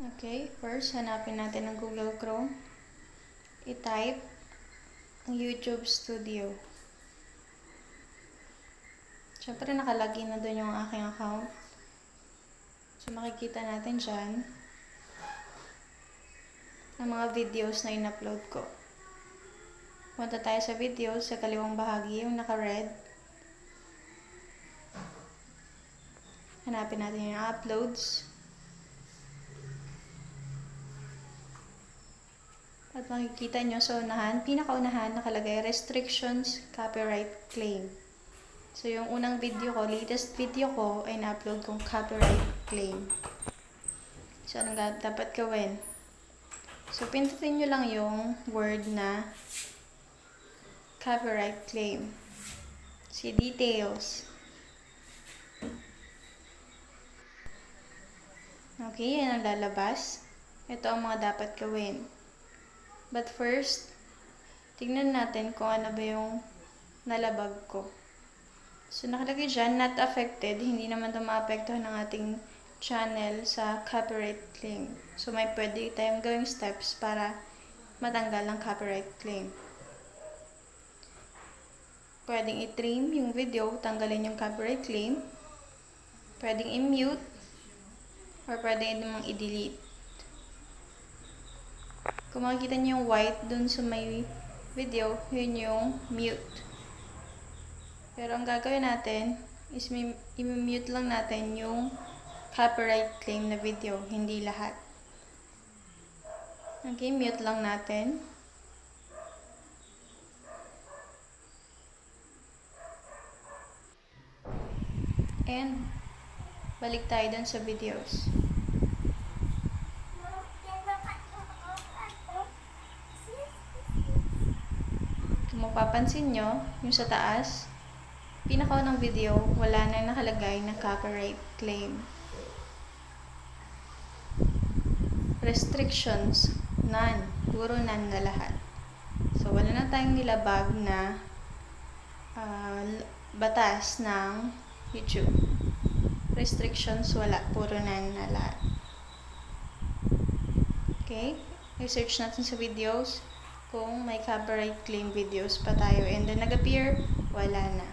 Okay, first hanapin natin ang Google Chrome. I-type ang YouTube Studio. Siyempre nakalagin na doon yung aking account. So makikita natin dyan ang mga videos na in-upload ko. Punta tayo sa videos sa kaliwang bahagi, yung naka-red. Hanapin natin yung uploads. At makikita nyo sa unahan, pinakaunahan nakalagay restrictions, copyright claim. So yung unang video ko, latest video ko ay na-upload kong copyright claim. So anong dapat gawin? So pindutin nyo lang yung word na copyright claim. Si details. Okay, yan ang lalabas. Ito ang mga dapat gawin. But first, tignan natin kung ano ba yung nalabag ko. So nakalagay dyan, not affected. Hindi naman ito maapektuhan ng ating channel sa copyright claim. So may pwede tayong gawing steps para matanggal ang copyright claim. Pwedeng i-trim yung video, tanggalin yung copyright claim. Pwedeng i-mute, or pwedeng namang i-delete. Kung makikita niyo yung white dun sa may video, yun yung mute. Pero ang gagawin natin is i-mute lang natin yung copyright claim na video, hindi lahat. Okay, mute lang natin. And balik tayo dun sa videos. Kung mapapansin nyo, yung sa taas, pinakaunang video, wala na nakalagay na copyright claim. Restrictions, none. Puro none na lahat. So, wala na tayong nilabag na batas ng YouTube. Restrictions, wala. Puro none na lahat. Okay? I-search natin sa videos kung may copyright claim videos pa tayo, and then nag-appear, wala na.